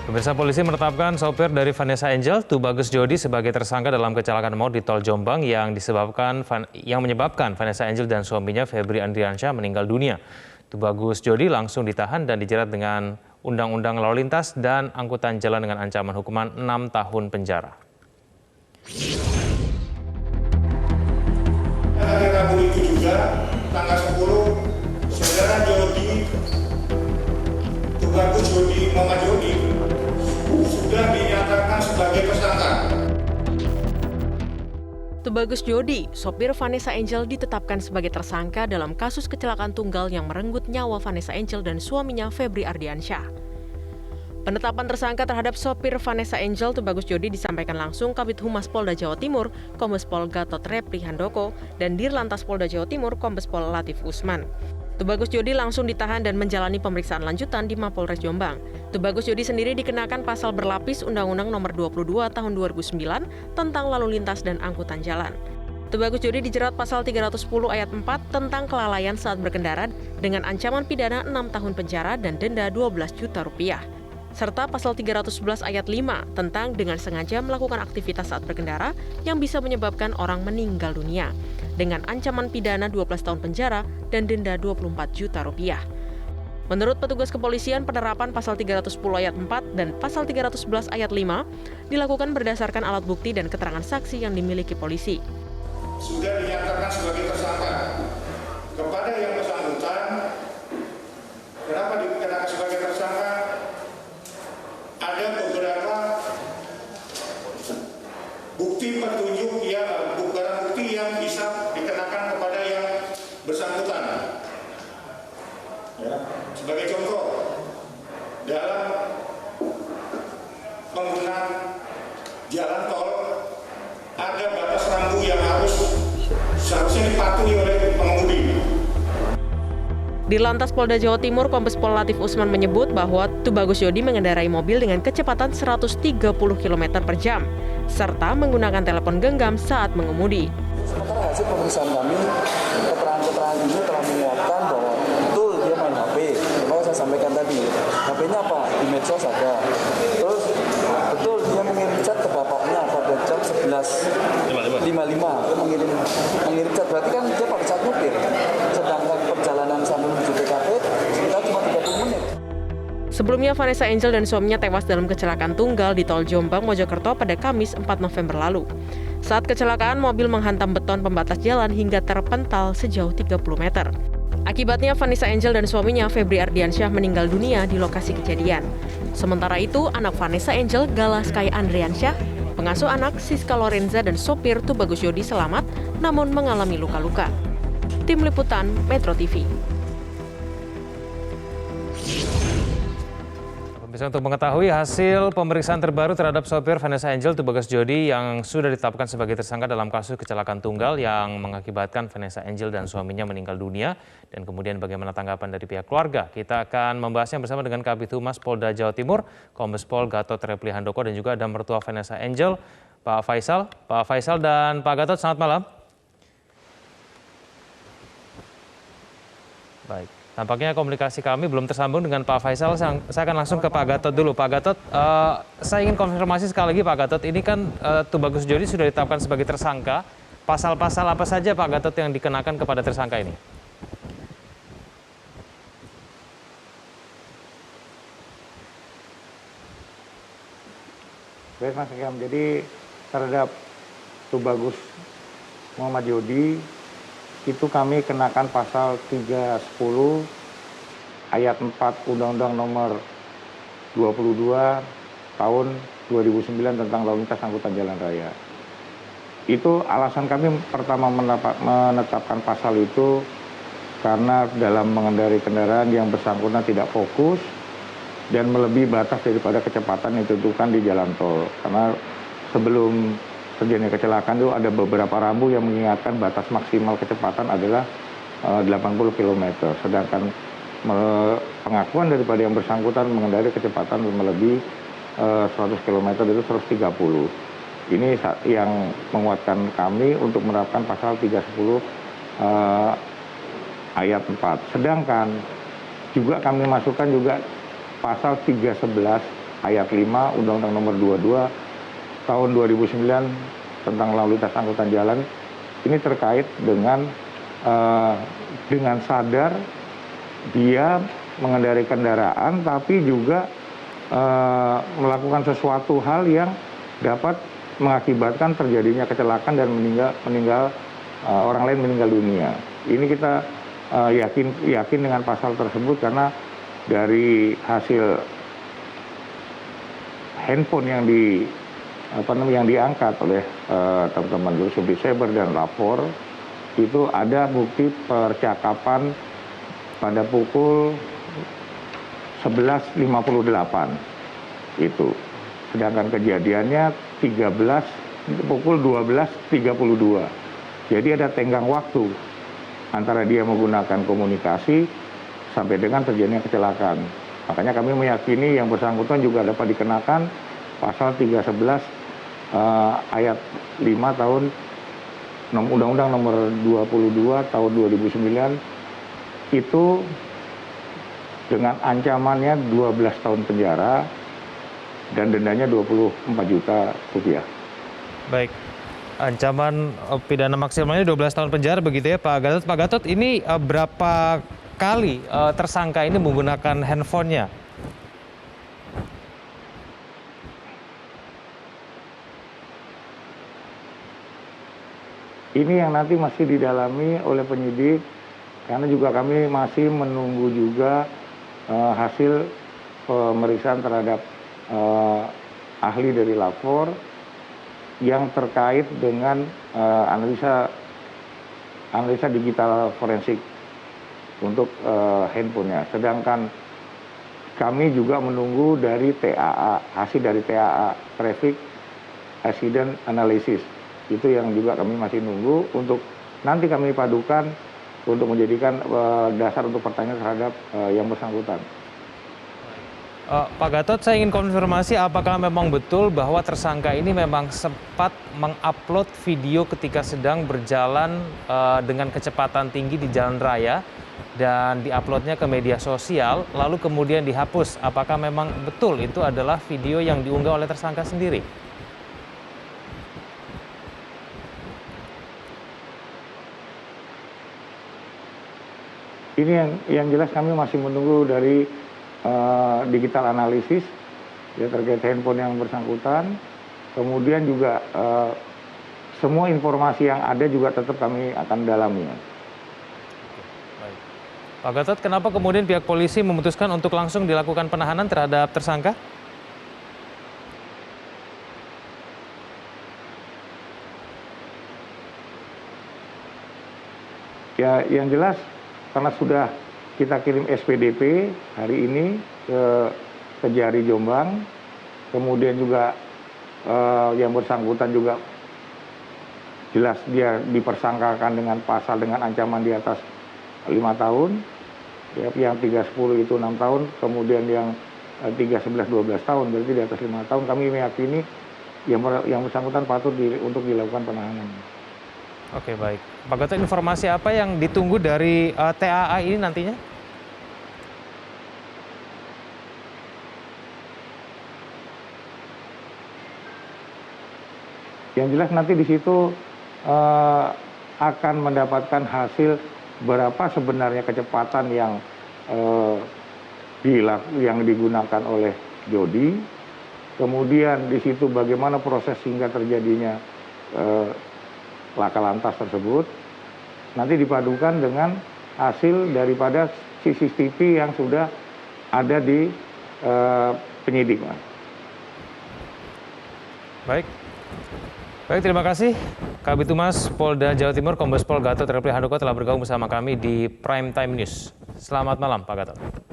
Pemirsa, polisi menetapkan sopir dari Vanessa Angel, Tubagus Jody sebagai tersangka dalam kecelakaan maut di Tol Jombang yang menyebabkan Vanessa Angel dan suaminya Febri Andriansyah meninggal dunia. Tubagus Jody langsung ditahan dan dijerat dengan Undang-Undang Lalu Lintas dan Angkutan Jalan dengan ancaman hukuman 6 tahun penjara. Hari Rabu itu juga, tanggal 10, saudara Jody, Tubagus Jody, Muhammad Jody, sudah dinyatakan sebagai tersangka. Tubagus Jody, sopir Vanessa Angel, ditetapkan sebagai tersangka dalam kasus kecelakaan tunggal yang merenggut nyawa Vanessa Angel dan suaminya Febri Ardiansyah. Penetapan tersangka terhadap sopir Vanessa Angel, Tubagus Jody, disampaikan langsung Kabid Humas Polda Jawa Timur, Kombes Pol Gatot Repli Handoko, dan Dirlantas Polda Jawa Timur, Kombes Pol Latif Usman. Tubagus Jody langsung ditahan dan menjalani pemeriksaan lanjutan di Mapolres Jombang. Tubagus Jody sendiri dikenakan pasal berlapis Undang-Undang Nomor 22 Tahun 2009 tentang Lalu Lintas dan Angkutan Jalan. Tubagus Jody dijerat pasal 310 ayat 4 tentang kelalaian saat berkendara dengan ancaman pidana 6 tahun penjara dan denda 12 juta rupiah. Serta pasal 311 ayat 5 tentang dengan sengaja melakukan aktivitas saat berkendara yang bisa menyebabkan orang meninggal dunia dengan ancaman pidana 12 tahun penjara dan denda 24 juta rupiah. Menurut petugas kepolisian, penerapan pasal 310 ayat 4 dan pasal 311 ayat 5 dilakukan berdasarkan alat bukti dan keterangan saksi yang dimiliki polisi. Sudah dinyatakan sebagai tersangka. Kepada yang bersangkutan, kenapa dikenakan sebagai tersangka? Ada beberapa bukti petunjuk barang bukti yang bisa dikenakan kepada yang bersangkutan. Ya, sebagai contoh, dalam penggunaan jalan tol ada batas rambu yang seharusnya dipatuhi oleh pengemudi. Dirlantas Polda Jawa Timur, Kombes Pol Latif Usman menyebut bahwa Tubagus Jody mengendarai mobil dengan kecepatan 130 km per jam, serta menggunakan telepon genggam saat mengemudi. Sementara hasil pemeriksaan kami, keterangan-keterangan ini telah menguatkan bahwa betul dia main HP. Kalau saya sampaikan tadi, HP-nya apa? Di medsos ada. Terus betul dia mengirim chat ke bapaknya pada jam 11.55. Dia mengirim chat, berarti kan dia pada saat nyupir. Sedangkan perjalanan sampai menuju TKP sekitar cuma 30 menit. Sebelumnya, Vanessa Angel dan suaminya tewas dalam kecelakaan tunggal di Tol Jombang, Mojokerto pada Kamis 4 November lalu. Saat kecelakaan, mobil menghantam beton pembatas jalan hingga terpental sejauh 30 meter. Akibatnya, Vanessa Angel dan suaminya Febri Ardiansyah meninggal dunia di lokasi kejadian. Sementara itu, anak Vanessa Angel, Gala Sky Andriansyah, pengasuh anak Siska Lorenza dan sopir Tubagus Jody selamat namun mengalami luka-luka. Tim Liputan Metro TV. Untuk mengetahui hasil pemeriksaan terbaru terhadap sopir Vanessa Angel, Tubagus Jody yang sudah ditetapkan sebagai tersangka dalam kasus kecelakaan tunggal yang mengakibatkan Vanessa Angel dan suaminya meninggal dunia, dan kemudian bagaimana tanggapan dari pihak keluarga. Kita akan membahasnya bersama dengan Kabid Humas Polda Jawa Timur, Kombes Pol Gatot Repli Handoko, dan juga ada mertua Vanessa Angel, Pak Faisal. Pak Faisal dan Pak Gatot, selamat malam. Baik. Tampaknya komunikasi kami belum tersambung dengan Pak Faisal. Saya akan langsung ke Pak Gatot dulu. Pak Gatot, saya ingin konfirmasi sekali lagi Pak Gatot. Ini kan Tubagus Jody sudah ditetapkan sebagai tersangka. Pasal-pasal apa saja Pak Gatot yang dikenakan kepada tersangka ini? Baik Mas Ikam, jadi terhadap Tubagus Muhammad Jody itu kami kenakan pasal 310 ayat 4 Undang-Undang Nomor 22 Tahun 2009 tentang Lalu Lintas Angkutan Jalan Raya. Itu alasan kami pertama menetapkan pasal itu karena dalam mengendarai kendaraan yang bersangkutan tidak fokus dan melebihi batas daripada kecepatan yang ditentukan di jalan tol. Karena sebelum terjadinya kecelakaan itu ada beberapa rambu yang mengingatkan batas maksimal kecepatan adalah 80 km. Sedangkan pengakuan daripada yang bersangkutan mengendarai kecepatan melebihi 100 km itu 130. Ini yang menguatkan kami untuk menerapkan pasal 310 ayat 4. Sedangkan juga kami masukkan juga pasal 311 ayat 5 Undang-Undang Nomor 22 Tahun 2009 tentang lalu lintas angkutan jalan. Ini terkait dengan sadar dia mengendarai kendaraan, tapi juga melakukan sesuatu hal yang dapat mengakibatkan terjadinya kecelakaan dan orang lain meninggal dunia. Ini kita yakin dengan pasal tersebut karena dari hasil handphone yang diangkat oleh teman-teman Subdit Cyber dan lapor, itu ada bukti percakapan pada pukul 11.58 itu. Sedangkan kejadiannya pukul 12.32. Jadi ada tenggang waktu antara dia menggunakan komunikasi sampai dengan terjadinya kecelakaan. Makanya kami meyakini yang bersangkutan juga dapat dikenakan pasal 311 ayat 5 tahun Undang-Undang Nomor 22 tahun 2009 itu dengan ancamannya 12 tahun penjara dan dendanya 24 juta rupiah. Baik, ancaman pidana maksimalnya 12 tahun penjara begitu ya Pak Gatot. Pak Gatot, ini berapa kali tersangka ini menggunakan handphonenya? Ini yang nanti masih didalami oleh penyidik, karena juga kami masih menunggu juga hasil pemeriksaan terhadap ahli dari lapor yang terkait dengan analisa digital forensik untuk handphonenya. Sedangkan kami juga menunggu dari TAA, hasil dari TAA, Traffic Accident Analysis. Itu yang juga kami masih nunggu untuk nanti kami padukan untuk menjadikan dasar untuk pertanyaan terhadap yang bersangkutan. Pak Gatot, saya ingin konfirmasi apakah memang betul bahwa tersangka ini memang sempat mengupload video ketika sedang berjalan dengan kecepatan tinggi di jalan raya dan diuploadnya ke media sosial, lalu kemudian dihapus. Apakah memang betul itu adalah video yang diunggah oleh tersangka sendiri? Ini yang jelas kami masih menunggu dari digital analisis ya, terkait handphone yang bersangkutan. Kemudian juga semua informasi yang ada juga tetap kami akan dalami. Baik. Pak Gatot, kenapa kemudian pihak polisi memutuskan untuk langsung dilakukan penahanan terhadap tersangka? Ya, yang jelas karena sudah kita kirim SPDP hari ini ke Kejari Jombang, kemudian juga yang bersangkutan juga jelas dia dipersangkakan dengan pasal dengan ancaman di atas 5 tahun, ya, yang 310 itu 6 tahun, kemudian yang 311 12 tahun, berarti di atas 5 tahun. Kami meyakini yang bersangkutan patut untuk dilakukan penahanan. Oke, baik. Pak Gatot, informasi apa yang ditunggu dari TAA ini nantinya? Yang jelas nanti di situ akan mendapatkan hasil berapa sebenarnya kecepatan yang digunakan oleh Jody. Kemudian di situ bagaimana proses hingga terjadinya laka lantas tersebut. Nanti dipadukan dengan hasil daripada CCTV yang sudah ada di penyidik. Baik. Baik, terima kasih. Kabid Humas Polda Jawa Timur, Kombes Pol Gatot Repli Handoko telah bergabung bersama kami di Prime Time News. Selamat malam, Pak Gatot.